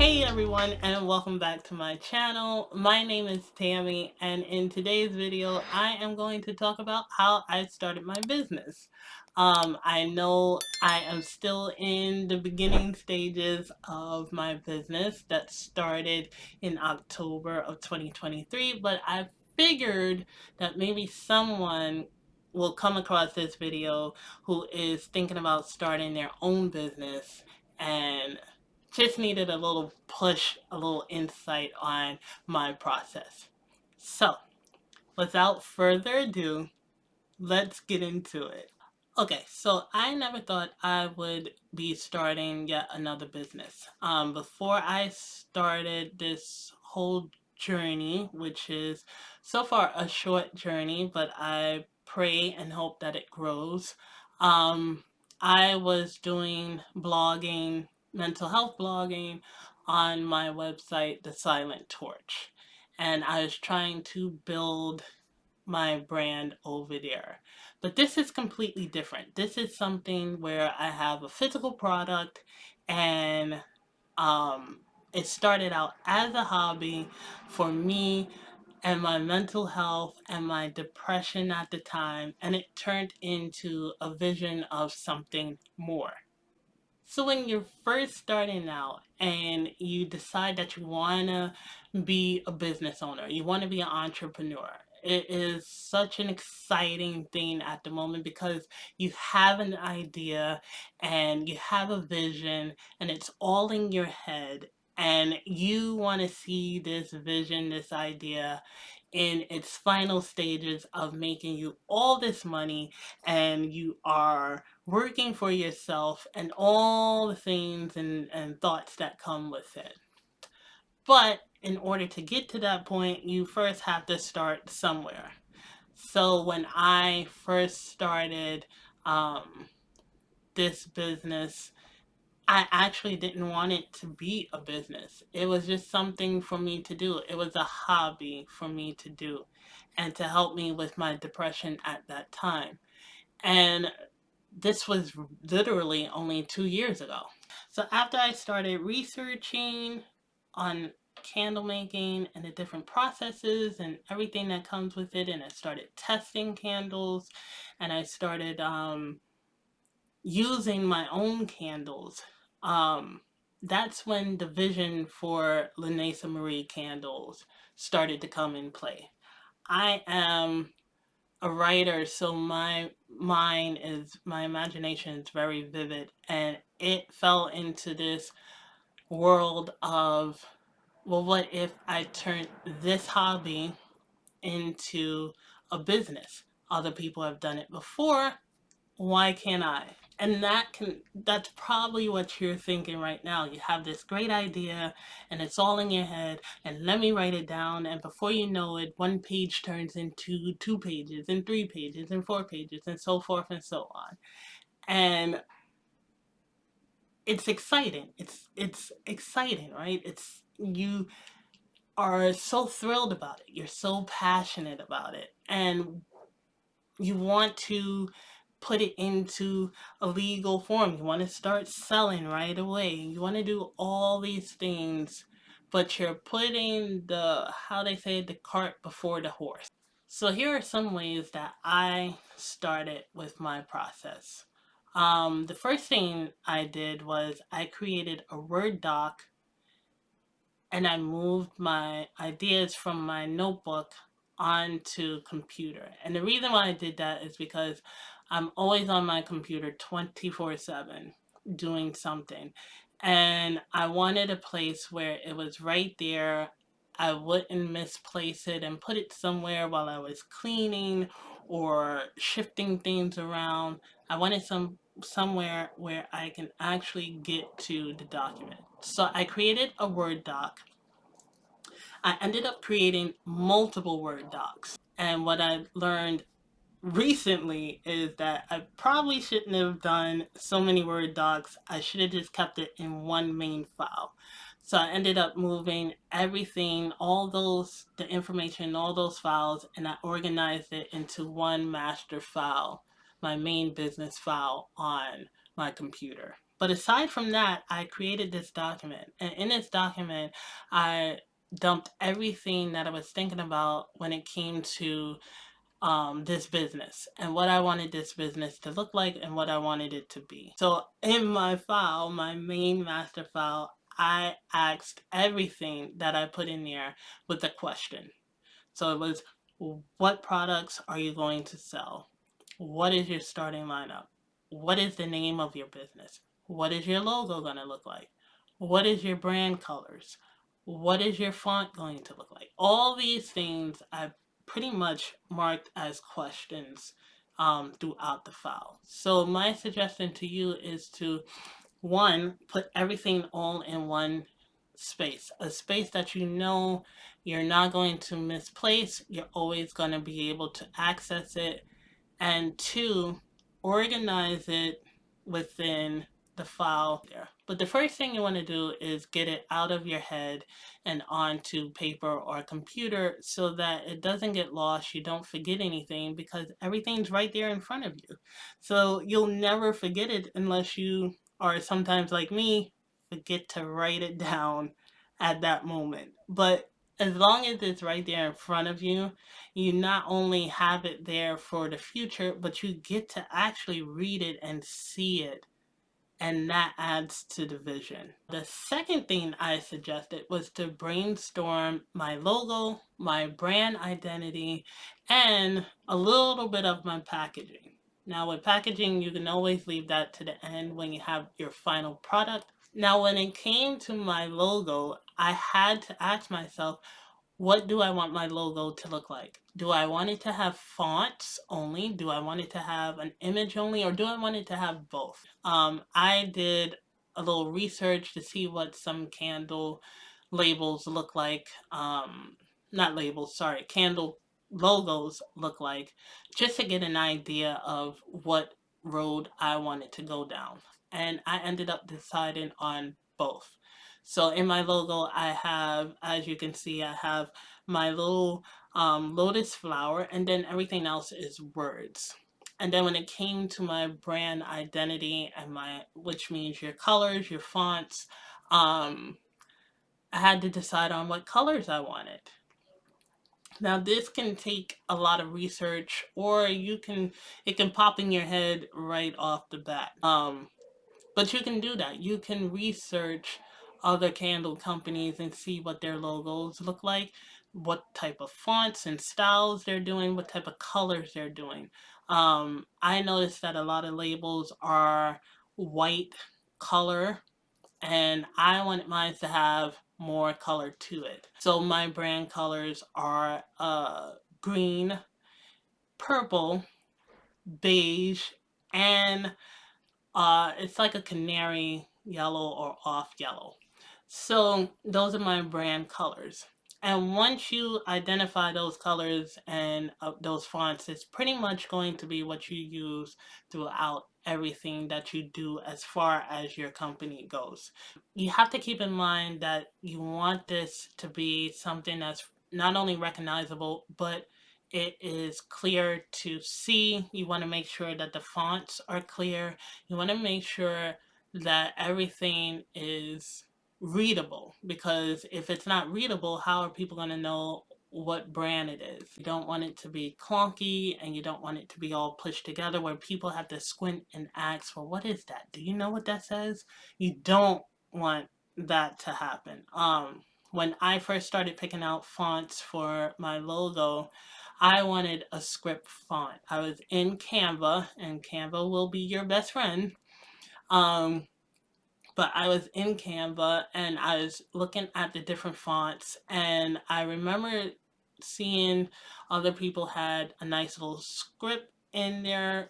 Hey everyone, and welcome back to my channel. My name is Tammy, and in today's video I am going to talk about how I started my business. I know I am still in the beginning stages of my business that started in October of 2023, but I figured that maybe someone will come across this video who is thinking about starting their own business and just needed a little push, a little insight on my process. So, without further ado, let's get into it. Okay, so I never thought I would be starting yet another business. Before I started this whole journey, which is so far a short journey, but I pray and hope that it grows. Um, I was doing blogging, mental health blogging on my website, The Silent Torch. And I was trying to build my brand over there. But this is completely different. This is something where I have a physical product and um, it started out as a hobby for me and my mental health and my depression at the time, and it turned into a vision of something more. So when you're first starting out and you decide that you want to be a business owner, you want to be an entrepreneur, it is such an exciting thing at the moment because you have an idea and you have a vision and it's all in your head and you want to see this vision, this idea in its final stages of making you all this money, and you are working for yourself and all the things and thoughts that come with it. But in order to get to that point, you first have to start somewhere. So when I first started um, this business, I actually didn't want it to be a business. It was just something for me to do. It was a hobby for me to do and to help me with my depression at that time. And this was literally only 2 years ago. So after I started researching on candle making and the different processes and everything that comes with it, and I started testing candles, and I started using my own candles, um, that's when the vision for Lanaciamarie candles started to come in play. I am a writer, so my imagination is very vivid, and it fell into this world of, well, what if I turned this hobby into a business? Other people have done it before, why can't I? And that's probably what you're thinking right now. You have this great idea and it's all in your head, and let me write it down, and before you know it, one page turns into 2 pages and 3 pages and 4 pages and so forth and so on. And it's exciting. It's exciting, right? It's you are so thrilled about it. You're so passionate about it. And you want to put it into a legal form. You want to start selling right away. You want to do all these things, but you're putting how they say, the cart before the horse. So here are some ways that I started with my process. The first thing I did was I created a Word doc and I moved my ideas from my notebook onto computer. And the reason why I did that is because I'm always on my computer 24/7 doing something. And I wanted a place where it was right there. I wouldn't misplace it and put it somewhere while I was cleaning or shifting things around. I wanted somewhere where I can actually get to the document. So I created a Word doc. I ended up creating multiple Word docs. And what I learned recently is that I probably shouldn't have done so many Word docs. I should have just kept it in one main file. So I ended up moving everything, the information, all those files, and I organized it into one master file, my main business file on my computer. But aside from that, I created this document. And in this document, I dumped everything that I was thinking about when it came to this business and what I wanted this business to look like and what I wanted it to be. So in my file, my main master file, I asked everything that I put in there with a question. So it was, what products are you going to sell? What is your starting lineup? What is the name of your business? What is your logo going to look like? What is your brand colors? What is your font going to look like? All these things I pretty much marked as questions throughout the file. So my suggestion to you is to, one, put everything all in one space, a space that you know you're not going to misplace, you're always going to be able to access it, and two, organize it within the file there. But the first thing you want to do is get it out of your head and onto paper or a computer so that it doesn't get lost, you don't forget anything, because everything's right there in front of you. So you'll never forget it unless you are, sometimes like me, forget to write it down at that moment. But as long as it's right there in front of you, you not only have it there for the future, but you get to actually read it and see it, and that adds to the vision. The second thing I suggested was to brainstorm my logo, my brand identity, and a little bit of my packaging. Now with packaging, you can always leave that to the end when you have your final product. Now when it came to my logo, I had to ask myself, what do I want my logo to look like? Do I want it to have fonts only? Do I want it to have an image only? Or do I want it to have both? I did a little research to see what some candle labels look like. Not labels, sorry, candle logos look like, just to get an idea of what road I wanted to go down. And I ended up deciding on both. So in my logo, I have, as you can see, I have my little lotus flower, and then everything else is words. And then when it came to my brand identity and which means your colors, your fonts, I had to decide on what colors I wanted. Now this can take a lot of research, or it can pop in your head right off the bat. But you can do that. You can research other candle companies and see what their logos look like, what type of fonts and styles they're doing, what type of colors they're doing. I noticed that a lot of labels are white color, and I wanted mine to have more color to it. So my brand colors are green, purple, beige, and it's like a canary yellow or off yellow. So those are my brand colors. And once you identify those colors and those fonts, it's pretty much going to be what you use throughout everything that you do as far as your company goes. You have to keep in mind that you want this to be something that's not only recognizable, but it is clear to see. You want to make sure that the fonts are clear. You want to make sure that everything is readable, because if it's not readable, how are people going to know what brand it is? You don't want it to be clunky, and you don't want it to be all pushed together where people have to squint and ask, well, what is that? Do you know what that says? You don't want that to happen. When I first started picking out fonts for my logo, I wanted a script font. I was in Canva, and Canva will be your best friend. Um, but I was in Canva and I was looking at the different fonts, and I remember seeing other people had a nice little script in their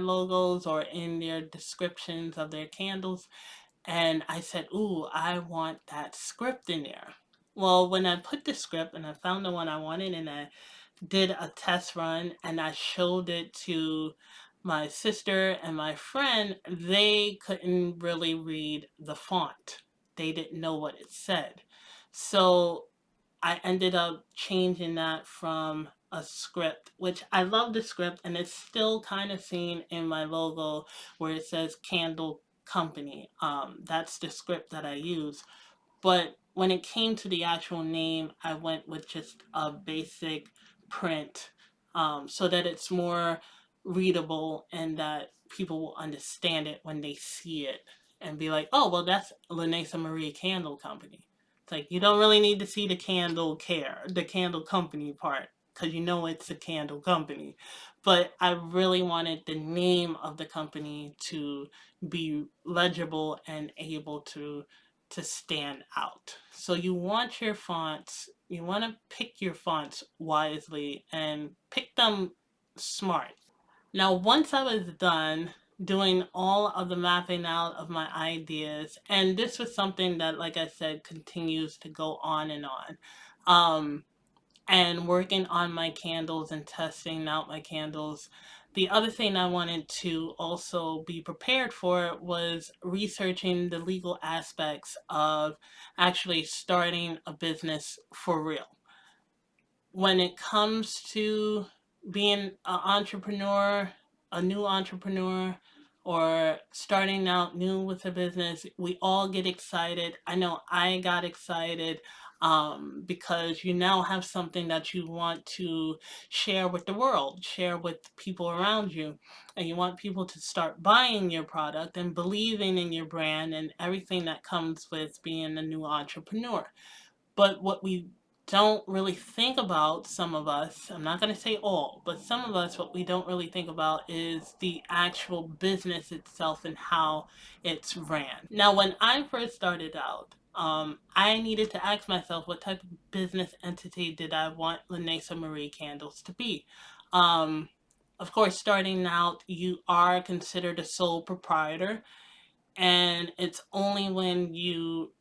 logos or in their descriptions of their candles, and I said, ooh, I want that script in there. Well, when I put the script and I found the one I wanted, and I did a test run and I showed it to my sister and my friend, they couldn't really read the font. They didn't know what it said. So I ended up changing that from a script, which I love the script, and it's still kind of seen in my logo where it says candle company. That's the script that I use. But when it came to the actual name, I went with just a basic print, so that it's more readable and that people will understand it when they see it and be like, oh, well, that's Lanacia Candle Company. It's like you don't really need to see the candle company part, because you know it's a candle company. But I really wanted the name of the company to be legible and able to stand out. So you want to pick your fonts wisely and pick them smart. Now, once I was done doing all of the mapping out of my ideas, and this was something that, like I said, continues to go on and on. And working on my candles and testing out my candles. The other thing I wanted to also be prepared for was researching the legal aspects of actually starting a business for real. When it comes to being an entrepreneur, a new entrepreneur, or starting out new with a business, we all get excited. I know I got excited, because you now have something that you want to share with the world, share with people around you, and you want people to start buying your product and believing in your brand and everything that comes with being a new entrepreneur. But what we don't really think about, some of us, I'm not going to say all, but some of us, what we don't really think about is the actual business itself and how it's ran. Now, when I first started out, I needed to ask myself what type of business entity did I want Lanacia Candles to be. Um, of course, starting out, you are considered a sole proprietor, and it's only when you,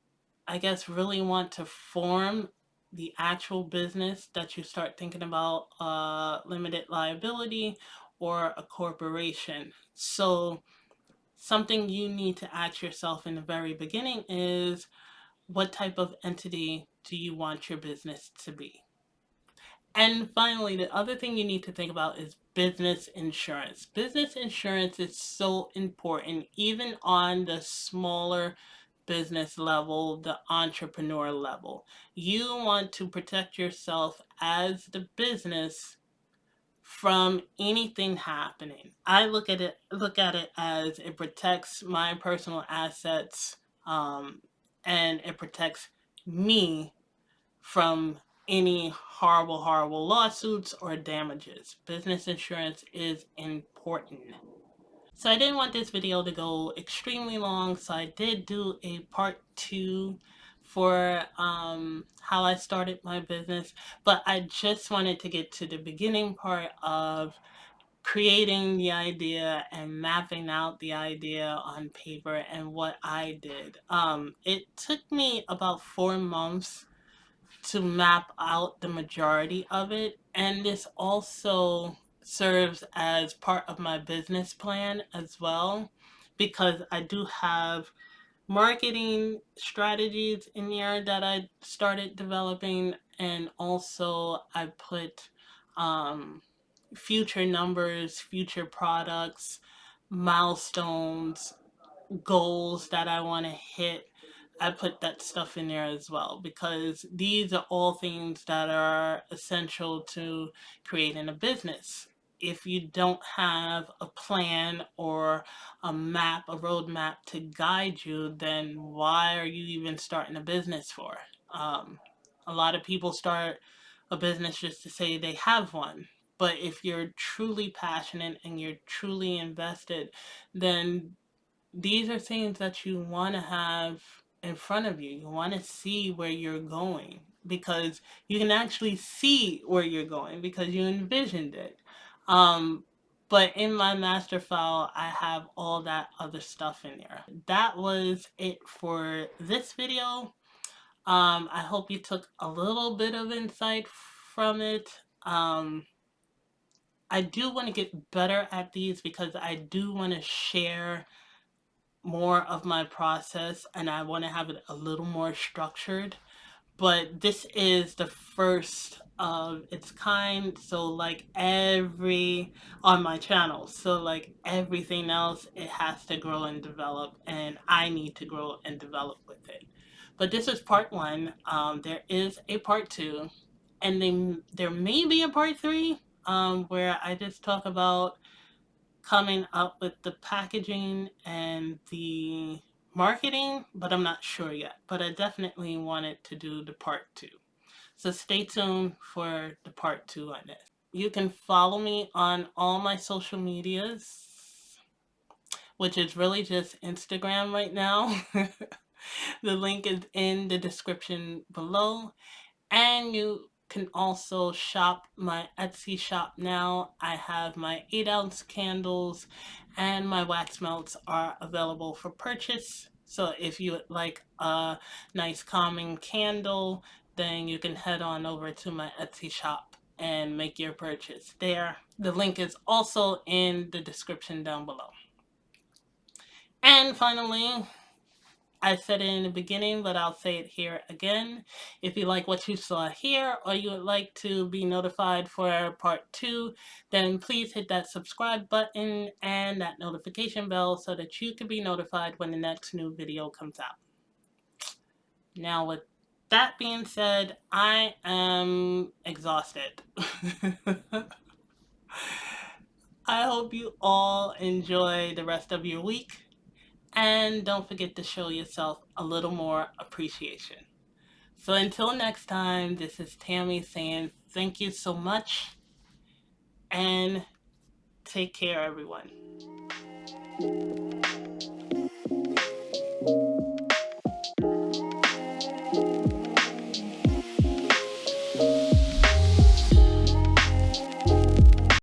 I guess, really want to form the actual business that you start thinking about limited liability or a corporation. So, something you need to ask yourself in the very beginning is, what type of entity do you want your business to be? And finally, the other thing you need to think about is business insurance. Business insurance is so important, even on the smaller business level, the entrepreneur level. You want to protect yourself as the business from anything happening. I look at it as it protects my personal assets, and it protects me from any horrible lawsuits or damages. Business insurance is important. So I didn't want this video to go extremely long, so I did do a part 2 for how I started my business, but I just wanted to get to the beginning part of creating the idea and mapping out the idea on paper and what I did. It took me about 4 months to map out the majority of it. And this also serves as part of my business plan as well, because I do have marketing strategies in there that I started developing. And also, I put future numbers, future products, milestones, goals that I want to hit. I put that stuff in there as well, because these are all things that are essential to creating a business. If you don't have a plan or a map, a roadmap to guide you, then why are you even starting a business for? Um, a lot of people start a business just to say they have one. But if you're truly passionate and you're truly invested, then these are things that you want to have in front of you. You want to see where you're going, because you can actually see where you're going because you envisioned it. Um, but in my master file, I have all that other stuff in there. That was it for this video. I hope you took a little bit of insight from it. I do want to get better at these, because I do want to share more of my process and I want to have it a little more structured. but this is the first of its kind. So like every on my channel, so like everything else, it has to grow and develop, and I need to grow and develop with it. But this is part one. There is a part two, and there may be a part three, where I just talk about coming up with the packaging and the marketing, but I'm not sure yet. But I definitely wanted to do the part two. So stay tuned for the part two on this. You can follow me on all my social medias, which is really just Instagram right now. The link is in the description below. And you can also shop my Etsy shop now. I have my 8-ounce candles and my wax melts are available for purchase. So if you would like a nice calming candle, then you can head on over to my Etsy shop and make your purchase there. The link is also in the description down below. And finally, I said it in the beginning, but I'll say it here again. If you like what you saw here, or you would like to be notified for part two, then please hit that subscribe button and that notification bell so that you can be notified when the next new video comes out. Now, with that being said, I am exhausted. I hope you all enjoy the rest of your week. And don't forget to show yourself a little more appreciation. So until next time, this is Tammy saying thank you so much and take care, everyone.